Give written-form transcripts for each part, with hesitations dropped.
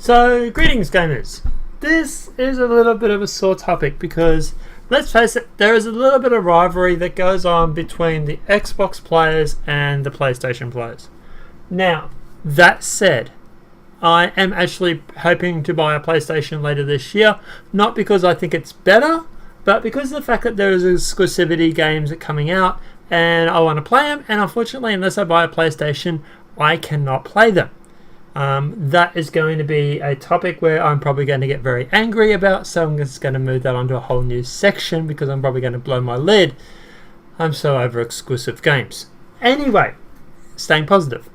So, greetings gamers. This is a little bit of a sore topic because, let's face it, there is a little bit of rivalry that goes on between the Xbox players and the PlayStation players. Now, that said, I am actually hoping to buy a PlayStation later this year, not because I think it's better, but because of the fact that there is exclusivity games coming out and I want to play them, and unfortunately, unless I buy a PlayStation, I cannot play them. That is going to be a topic where I'm probably going to get very angry about, so I'm just going to move that onto a whole new section because I'm probably going to blow my lid. I'm so over exclusive games. Anyway, staying positive.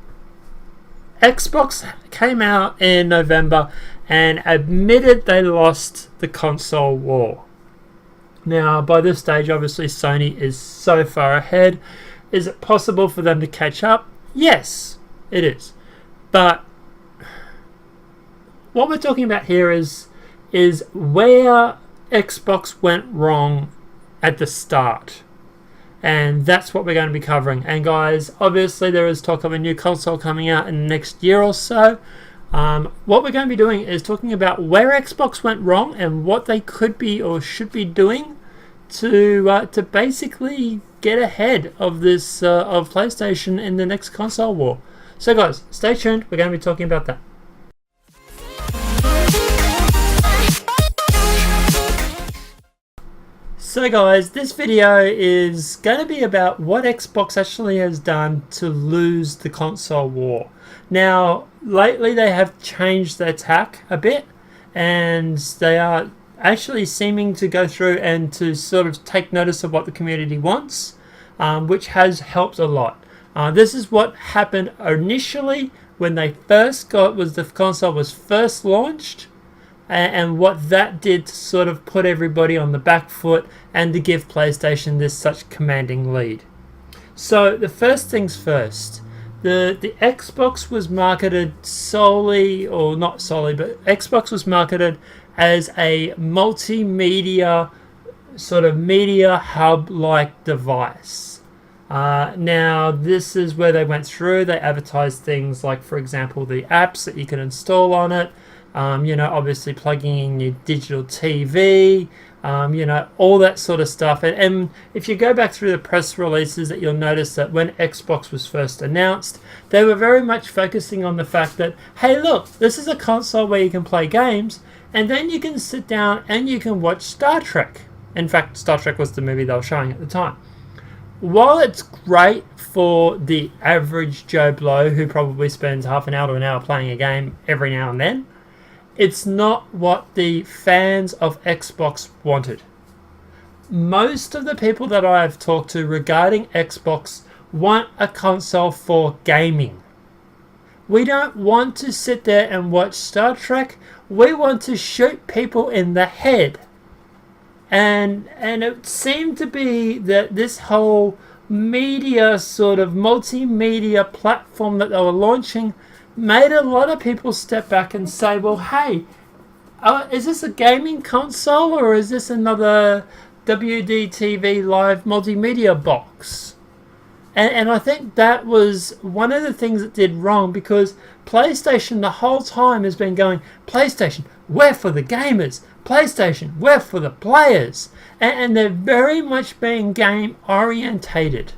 Xbox came out in November and admitted they lost the console war. Now, by this stage, obviously, Sony is so far ahead. Is it possible for them to catch up? Yes, it is. But what we're talking about here is where Xbox went wrong at the start. And that's what we're going to be covering. And guys, obviously there is talk of a new console coming out in the next year or so. What we're going to be doing is talking about where Xbox went wrong and what they could be or should be doing to basically get ahead of this of PlayStation in the next console war. So guys, stay tuned. We're going to be talking about that. So guys, this video is going to be about what Xbox actually has done to lose the console war. Now, lately they have changed their tack a bit, and they are actually seeming to go through and to sort of take notice of what the community wants, which has helped a lot. This is what happened initially when they first the console was first launched, and what that did to sort of put everybody on the back foot and to give PlayStation this such commanding lead. So the first things first, the Xbox was marketed solely, or not solely, but Xbox was marketed as a multimedia sort of media hub like device. Now this is where they went through. They advertised things like, for example, the apps that you can install on it. Obviously plugging in your digital TV, all that sort of stuff. And if you go back through the press releases, that you'll notice that when Xbox was first announced, they were very much focusing on the fact that, hey, look, this is a console where you can play games, and then you can sit down and you can watch Star Trek. In fact, Star Trek was the movie they were showing at the time. While it's great for the average Joe Blow who probably spends half an hour to an hour playing a game every now and then, it's not what the fans of Xbox wanted. Most of the people that I have talked to regarding Xbox want a console for gaming. We don't want to sit there and watch Star Trek. We want to shoot people in the head. And it seemed to be that this whole media sort of multimedia platform that they were launching made a lot of people step back and say, well, hey, is this a gaming console or is this another WDTV live multimedia box? And I think that was one of the things that did wrong, because PlayStation the whole time has been going, PlayStation, we're for the gamers. PlayStation, we're for the players. And they're very much being game orientated.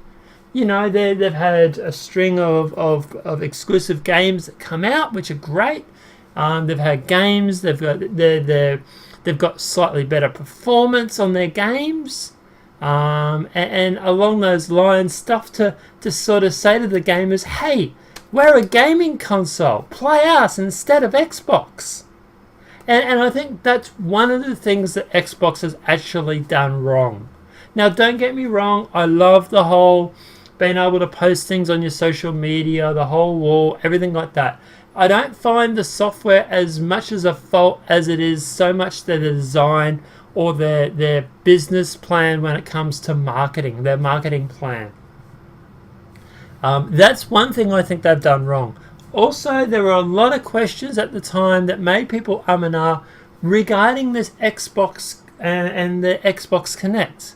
They've had a string of exclusive games that come out, which are great. They've had games. They've got slightly better performance on their games, and along those lines, stuff to sort of say to the gamers, hey, we're a gaming console. Play us instead of Xbox. And I think that's one of the things that Xbox has actually done wrong. Now, don't get me wrong. I love the whole being able to post things on your social media, the whole wall, everything like that. I don't find the software as much as a fault as it is so much their design or their business plan when it comes to marketing, their marketing plan. That's one thing I think they've done wrong. Also, there were a lot of questions at the time that made people and ah regarding this Xbox and the Xbox Connect.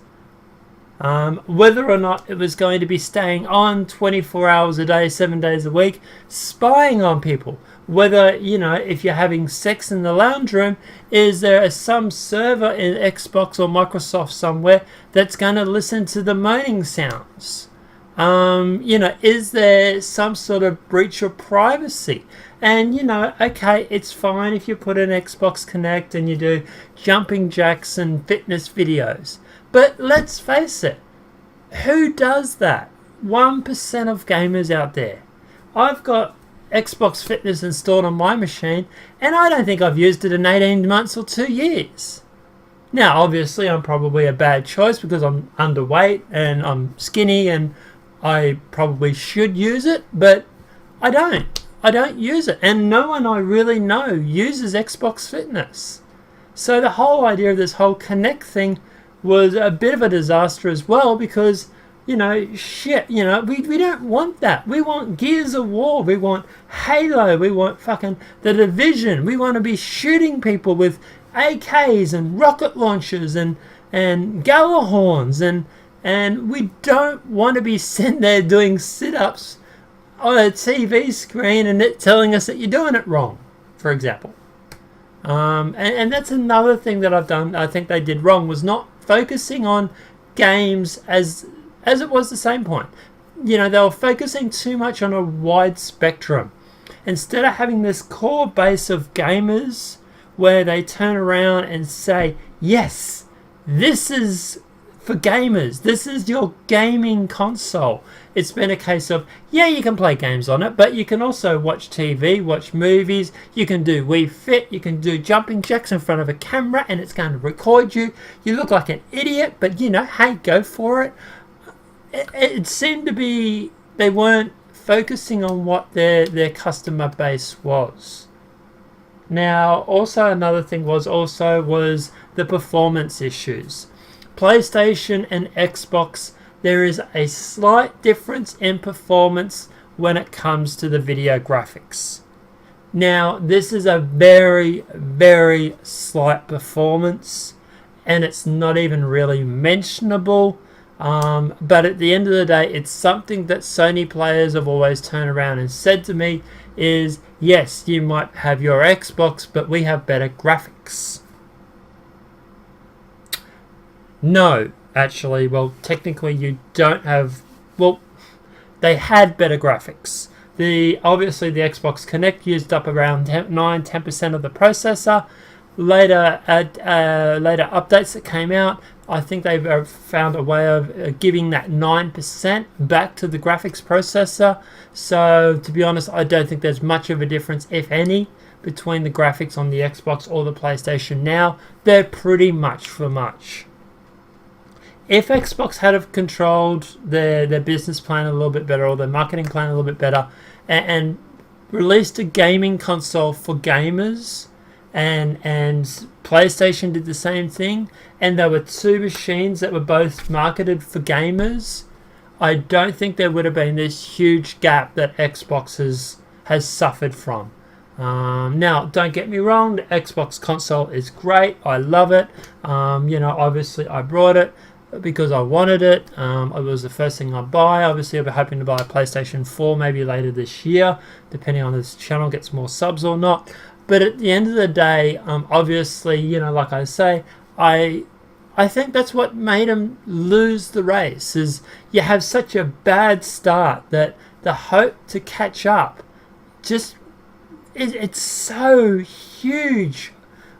Whether or not it was going to be staying on 24 hours a day, 7 days a week, spying on people. whether, if you're having sex in the lounge room, is there some server in Xbox or Microsoft somewhere that's going to listen to the moaning sounds? Is there some sort of breach of privacy? And, okay, it's fine if you put an Xbox Connect and you do jumping jacks and fitness videos. But let's face it, who does that? 1% of gamers out there. I've got Xbox Fitness installed on my machine, and I don't think I've used it in 18 months or 2 years. Now, obviously, I'm probably a bad choice because I'm underweight and I'm skinny and I probably should use it, but I don't. I don't use it, and no one I really know uses Xbox Fitness. So the whole idea of this whole Connect thing was a bit of a disaster as well because, we don't want that. We want Gears of War, we want Halo, we want fucking The Division. We want to be shooting people with AKs and rocket launchers and Galahorns, and we don't want to be sitting there doing sit-ups on a TV screen and it telling us that you're doing it wrong, for example. And that's another thing that I've done, I think they did wrong, was not focusing on games as it was the same point. They were focusing too much on a wide spectrum. Instead of having this core base of gamers where they turn around and say, yes, this is for gamers. This is your gaming console. It's been a case of, yeah, you can play games on it, but you can also watch TV, watch movies, you can do Wii Fit, you can do jumping jacks in front of a camera and it's going to record you. You look like an idiot, but hey, go for it. It seemed to be they weren't focusing on what their customer base was. Now, also another thing was the performance issues. PlayStation and Xbox, there is a slight difference in performance when it comes to the video graphics. Now, this is a very, very slight performance, and it's not even really mentionable. But at the end of the day, it's something that Sony players have always turned around and said to me is, yes, you might have your Xbox, but we have better graphics. No, actually, well, technically you don't have, well, they had better graphics. Obviously the Xbox Connect used up around 9-10% of the processor. Later updates that came out, I think they've found a way of giving that 9% back to the graphics processor. So to be honest, I don't think there's much of a difference, if any, between the graphics on the Xbox or the PlayStation now. They're pretty much for much. If Xbox had have controlled their business plan a little bit better, or their marketing plan a little bit better, and released a gaming console for gamers, and PlayStation did the same thing, and there were two machines that were both marketed for gamers, I don't think there would have been this huge gap that Xbox has suffered from. Now, don't get me wrong, the Xbox console is great. I love it. Obviously I brought it because I wanted it. It was the first thing I'd buy. Obviously, I'll be hoping to buy a PlayStation 4 maybe later this year, depending on if this channel gets more subs or not. But at the end of the day, obviously, like I say, I think that's what made him lose the race, is you have such a bad start that the hope to catch up just, it's so huge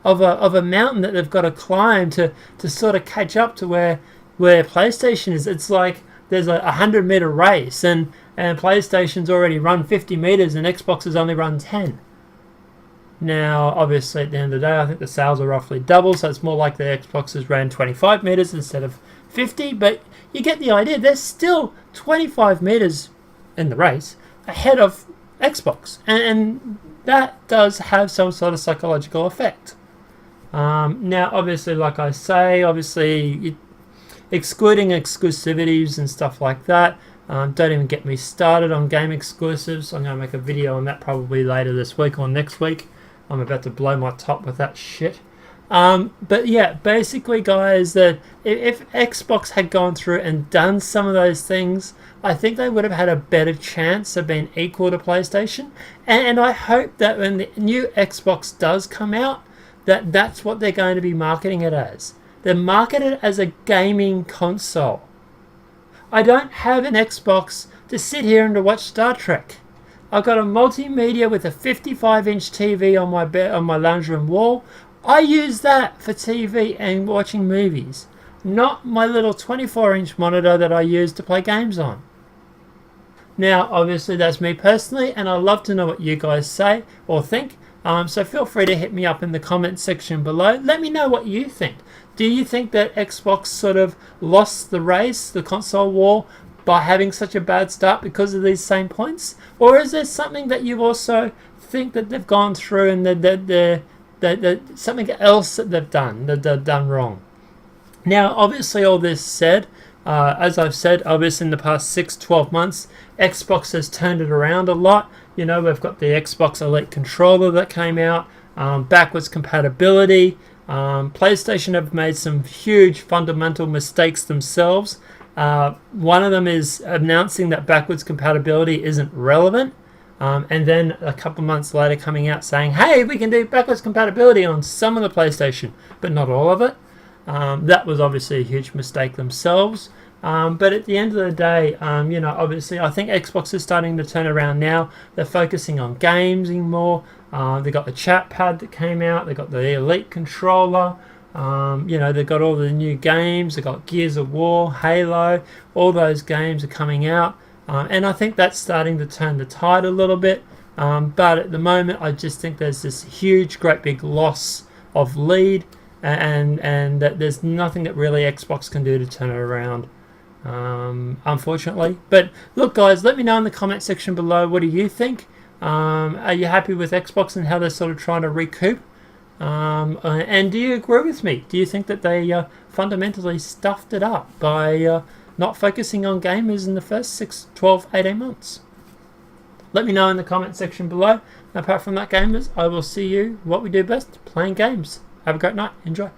of a mountain that they've got to climb to sort of catch up to where PlayStation is. It's like there's a 100-meter race and PlayStation's already run 50 meters and Xbox has only run 10. Now, obviously, at the end of the day, I think the sales are roughly double, so it's more like the Xbox has ran 25 meters instead of 50, but you get the idea. There's still 25 meters in the race ahead of Xbox, and that does have some sort of psychological effect. Now, obviously, like I say, excluding exclusivities and stuff like that, don't even get me started on game exclusives. I'm going to make a video on that probably later this week or next week. I'm about to blow my top with that shit. But yeah, basically, guys, that if Xbox had gone through and done some of those things, I think they would have had a better chance of being equal to PlayStation. And I hope that when the new Xbox does come out, that's what they're going to be marketing it as. They're marketed as a gaming console. I don't have an Xbox to sit here and to watch Star Trek. I've got a multimedia with a 55-inch TV on my bed, on my lounge room wall. I use that for TV and watching movies, not my little 24-inch monitor that I use to play games on. Now, obviously, that's me personally, and I'd love to know what you guys say or think. So feel free to hit me up in the comments section below. Let me know what you think. Do you think that Xbox sort of lost the race, the console war, by having such a bad start because of these same points? Or is there something that you also think that they've gone through and that something else that they've done wrong? Now, obviously, all this said, as I've said, obviously in the past 6-12 months, Xbox has turned it around a lot. You know, we've got the Xbox Elite controller that came out, backwards compatibility. PlayStation have made some huge fundamental mistakes themselves. One of them is announcing that backwards compatibility isn't relevant, and then a couple months later coming out saying, hey, we can do backwards compatibility on some of the PlayStation, but not all of it. That was obviously a huge mistake themselves. But at the end of the day, you know, obviously I think Xbox is starting to turn around now. They're focusing on gaming more. They got the chat pad that came out. They got the Elite controller. You know, they've got all the new games. They've got Gears of War, Halo. All those games are coming out. And I think that's starting to turn the tide a little bit. But at the moment, I just think there's this huge, great big loss of lead. And that there's nothing that really Xbox can do to turn it around, unfortunately. But look, guys, let me know in the comment section below. What do you think? Are you happy with Xbox and how they're sort of trying to recoup? And do you agree with me? Do you think that they fundamentally stuffed it up by not focusing on gamers in the first 6, 12, 18 months? Let me know in the comment section below. Apart from that, gamers, I will see you what we do best, playing games. Have a great night. Enjoy.